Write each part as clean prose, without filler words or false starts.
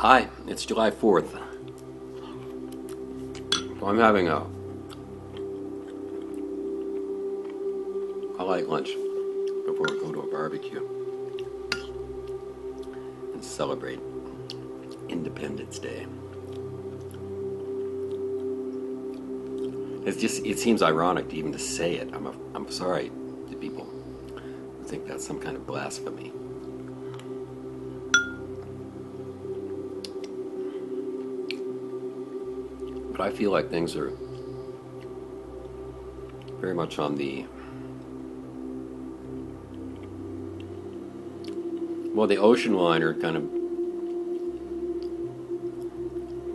Hi, it's July 4th. So I'm having a light lunch before we go to a barbecue and celebrate Independence Day. It seems ironic even to say it. I'm sorry to people who think that's some kind of blasphemy. But I feel like things are very much on the ocean liner, kind of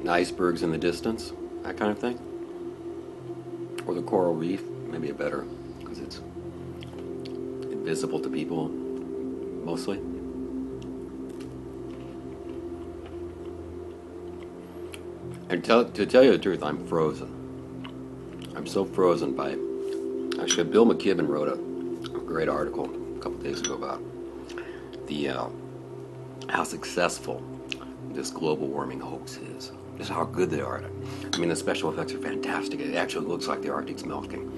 icebergs in the distance, that kind of thing. Or the coral reef, maybe a better, because it's invisible to people, mostly. And to tell you the truth, I'm frozen. I'm so frozen by... Actually, Bill McKibben wrote a great article a couple days ago about how successful this global warming hoax is. Just how good they are at it. I mean, the special effects are fantastic. It actually looks like the Arctic's melting.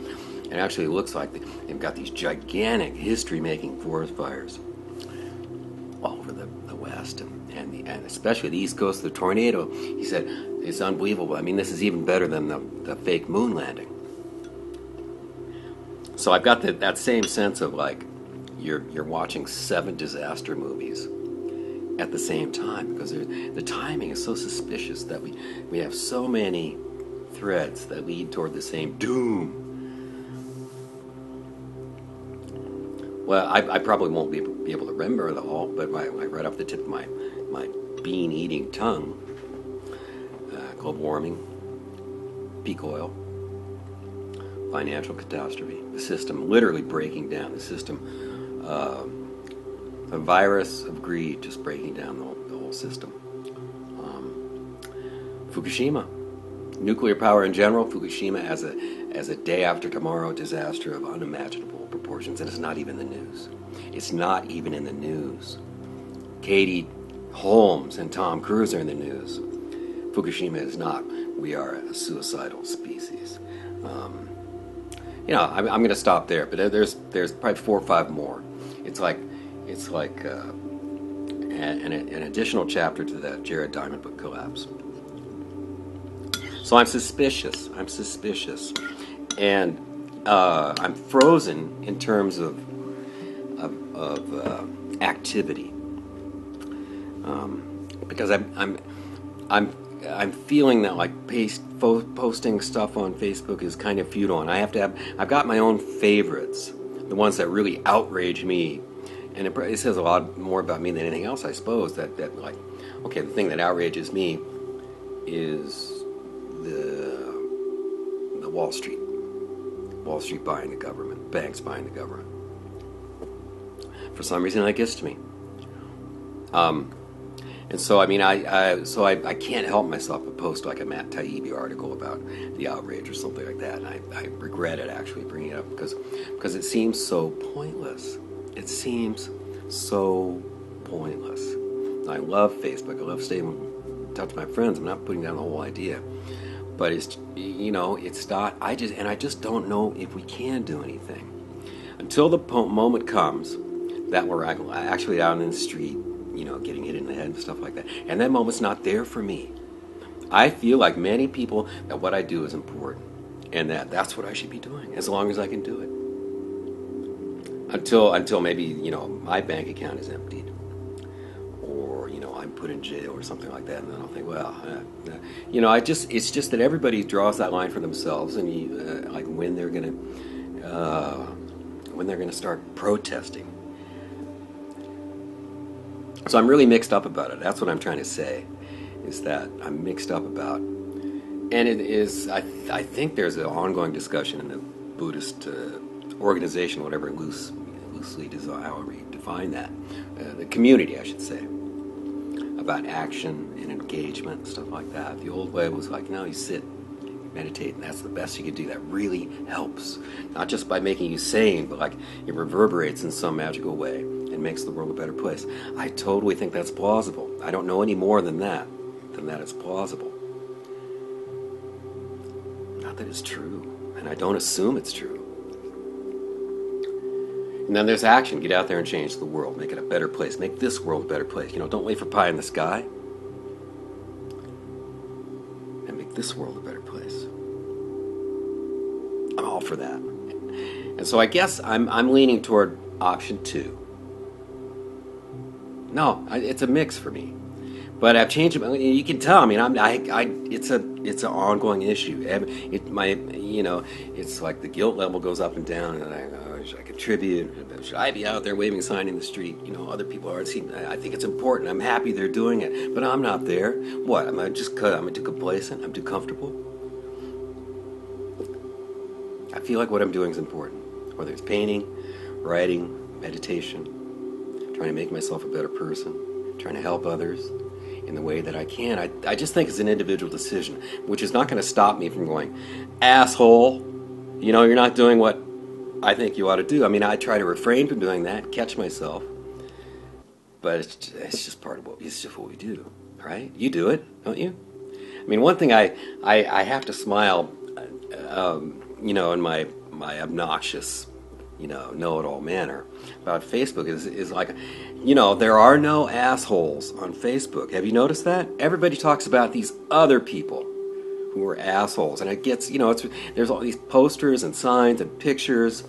It actually looks like they've got these gigantic history-making forest fires all over the West and especially the East Coast. The tornado, he said, it's unbelievable. I mean, this is even better than the fake moon landing. So I've got that same sense of like you're watching 7 disaster movies at the same time, because the timing is so suspicious that we have so many threads that lead toward the same doom. Well, I probably won't be able to remember it all, but right off the tip of my bean-eating tongue, global warming, peak oil, financial catastrophe, the system literally breaking down, the system, a virus of greed just breaking down the whole system. Fukushima, nuclear power in general, Fukushima as a day after tomorrow disaster of unimaginable proportions, and it's not even in the news. It's not even in the news. Katie Holmes and Tom Cruise are in the news. Fukushima is not. We are a suicidal species. I'm going to stop there, but there's probably 4 or 5 more. It's like an additional chapter to that Jared Diamond book, Collapse. So I'm suspicious, and I'm frozen in terms of activity, because I'm feeling that like posting stuff on Facebook is kind of futile, and I've got my own favorites, the ones that really outrage me, and it says a lot more about me than anything else, I suppose. That like, okay, the thing that outrages me is the Wall Street buying the government, banks buying the government. For some reason, that gets to me. And so, I mean, I can't help myself but post like a Matt Taibbi article about the outrage or something like that. And I regret it actually bringing it up because it seems so pointless. It seems so pointless. I love Facebook. I love staying in touch with my friends. I'm not putting down the whole idea, but it's not. I just don't know if we can do anything until the moment comes that we're actually out in the street, getting hit in the head and stuff like that. And that moment's not there for me. I feel like many people that what I do is important, and that's what I should be doing as long as I can do it. Until maybe my bank account is emptied, or I'm put in jail or something like that, and then I'll think, well, it's just that everybody draws that line for themselves, and like when they're gonna start protesting. So I'm really mixed up about it. That's what I'm trying to say, is that I'm mixed up about, and it is. I think there's an ongoing discussion in the Buddhist organization, whatever loosely however you define that, the community, I should say, about action and engagement and stuff like that. The old way was like, no, you sit, meditate, and that's the best you can do. That really helps, not just by making you sane, but like it reverberates in some magical way and makes the world a better place. I totally think that's plausible. I don't know any more than that. and that it's plausible. Not that it's true, and I don't assume it's true. And then there's action. Get out there and change the world. Make it a better place. Make this world a better place. Don't wait for pie in the sky. And make this world a better place. I'm all for that. And so I guess I'm leaning toward option 2. No, it's a mix for me. But I've changed it. You can tell. I mean, it's an ongoing issue. It's like the guilt level goes up and down, and should I contribute? Should I be out there waving a sign in the street? Other people are. I think it's important. I'm happy they're doing it, but I'm not there. What? Am I too complacent? I'm too comfortable. I feel like what I'm doing is important, whether it's painting, writing, meditation, trying to make myself a better person, trying to help others in the way that I can. I just think it's an individual decision, which is not going to stop me from going, asshole, you're not doing what I think you ought to do. I mean, I try to refrain from doing that, catch myself, but it's just part of what we do, right? You do it, don't you? I mean, one thing I have to smile, in my obnoxious, know-it-all manner about Facebook is like, there are no assholes on Facebook. Have you noticed that? Everybody talks about these other people who are assholes, and it gets, there's all these posters and signs and pictures,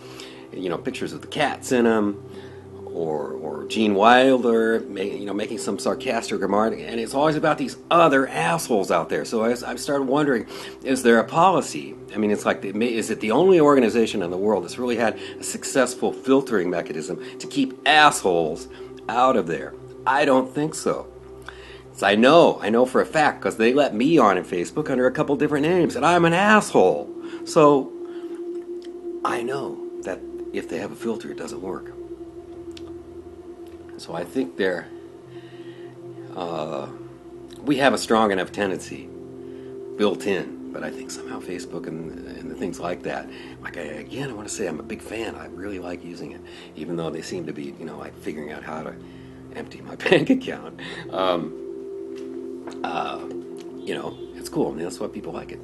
pictures of the cats in them, or Gene Wilder, making some sarcastic remark, and it's always about these other assholes out there. So I've started wondering, is there a policy? I mean, it's like, is it the only organization in the world that's really had a successful filtering mechanism to keep assholes out of there? I don't think so. So I know for a fact, because they let me on in Facebook under a couple different names, and I'm an asshole. So I know that if they have a filter, it doesn't work. So I think we have a strong enough tendency built in, but I think somehow Facebook and the things like that, I want to say I'm a big fan. I really like using it, even though they seem to be, like figuring out how to empty my bank account. It's cool. I mean, that's why people like it.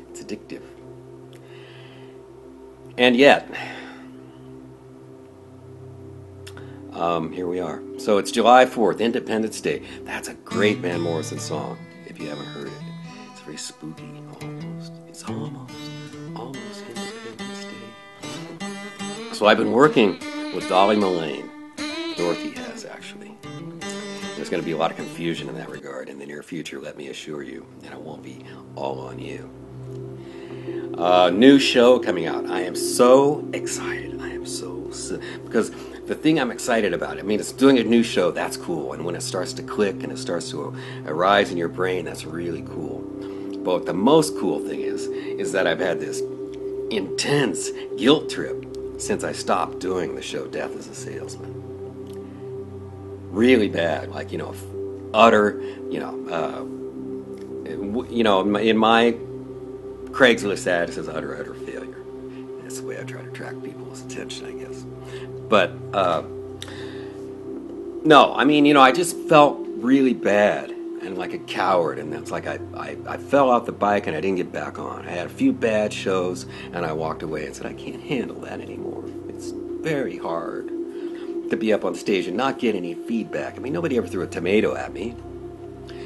It's addictive. And yet, here we are. So it's July 4th, Independence Day. That's a great Van Morrison song, if you haven't heard it. It's very spooky, almost. It's almost Independence Day. So I've been working with Dolly Mullane. Dorothy has, actually. There's going to be a lot of confusion in that regard in the near future, let me assure you, and it won't be all on you. New show coming out. I am so excited. Because the thing I'm excited about, it's doing a new show, that's cool. And when it starts to click and it starts to arise in your brain, that's really cool. But the most cool thing is that I've had this intense guilt trip since I stopped doing the show Death as a Salesman. Really bad, utter, in my Craigslist ad, it says utter failure. That's the way I try to attract people's attention, I guess. But, no, I just felt really bad and like a coward. And that's like I fell off the bike and I didn't get back on. I had a few bad shows and I walked away and said, I can't handle that anymore. It's very hard to be up on stage and not get any feedback. Nobody ever threw a tomato at me.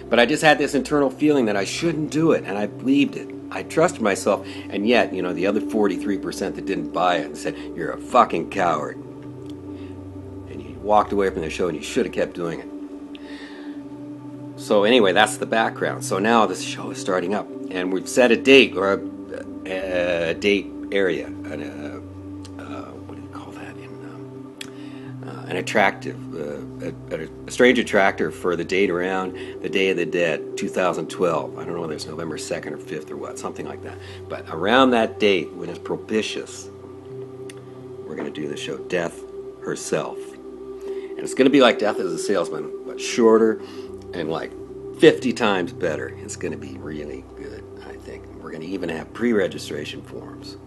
But I just had this internal feeling that I shouldn't do it, and I believed it. I trusted myself, and yet, the other 43% that didn't buy it and said, you're a fucking coward. And you walked away from the show, and you should have kept doing it. So anyway, that's the background. So now this show is starting up, and we've set a date, or a date area, what do you call that? An attractive, a strange attractor for the date around the Day of the Dead, 2012. I don't know whether it's November 2nd or 5th or what, something like that. But around that date, when it's propitious, we're going to do the show Death Herself. And it's going to be like Death as a Salesman, but shorter and like 50 times better. It's going to be really good, I think. We're going to even have pre-registration forms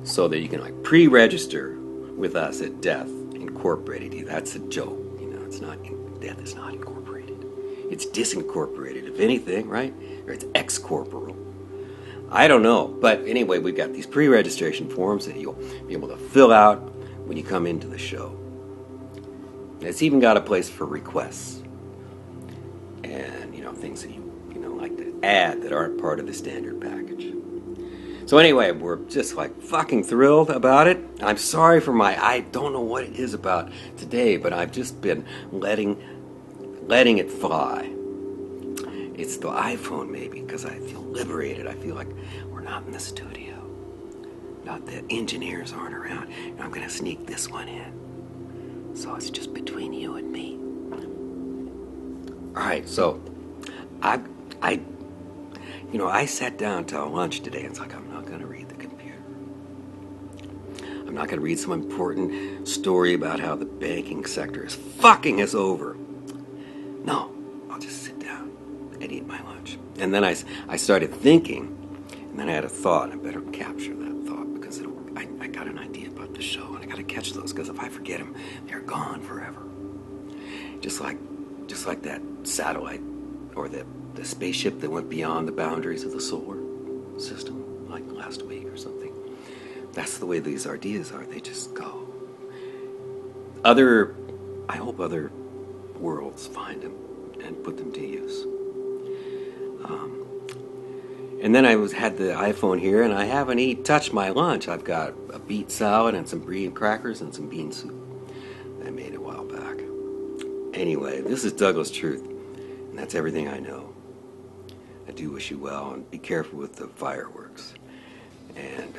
so that you can pre-register with us at Death Incorporated. That's a joke. It's not. Death is not incorporated. It's disincorporated, if anything, right? Or it's excorporeal. I don't know. But anyway, we've got these pre-registration forms that you'll be able to fill out when you come into the show. And it's even got a place for requests. And, things that you like to add that aren't part of the standard package. So anyway, we're just like fucking thrilled about it. I'm sorry for I don't know what it is about today, but I've just been letting it fly. It's the iPhone maybe, because I feel liberated. I feel like we're not in the studio. Not that engineers aren't around. And I'm going to sneak this one in. So it's just between you and me. All right, so I sat down to lunch today and it's like, I'm not going to read the computer. I'm not going to read some important story about how the banking sector is fucking us over. No, I'll just sit down and eat my lunch. And then I started thinking, and then I had a thought. I better capture that thought because I got an idea about the show, and I got to catch those because if I forget them, they're gone forever. Just like that satellite or the spaceship that went beyond the boundaries of the solar system, like last week or something. That's the way these ideas are. They just go. I hope other worlds find them and put them to use. And then I had the iPhone here, and I haven't touched my lunch. I've got a beet salad and some green crackers and some bean soup I made a while back. Anyway, this is Douglas Truth, and that's everything I know. I do wish you well, and be careful with the fireworks. And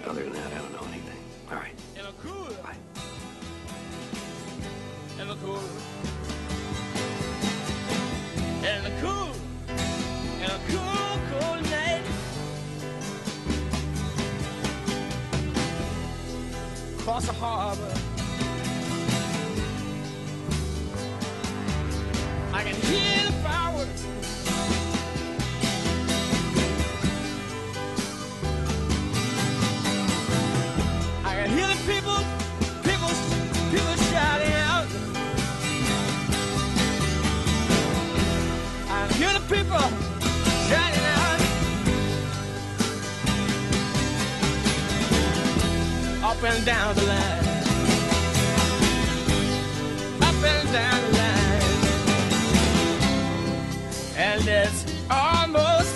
other than that, I don't know anything. All right, bye. And a cool night. Across the harbor, I can hear the fireworks. I can hear the people shouting out. I can hear the people shouting out. Up and down the line. Up and down the line. And it's almost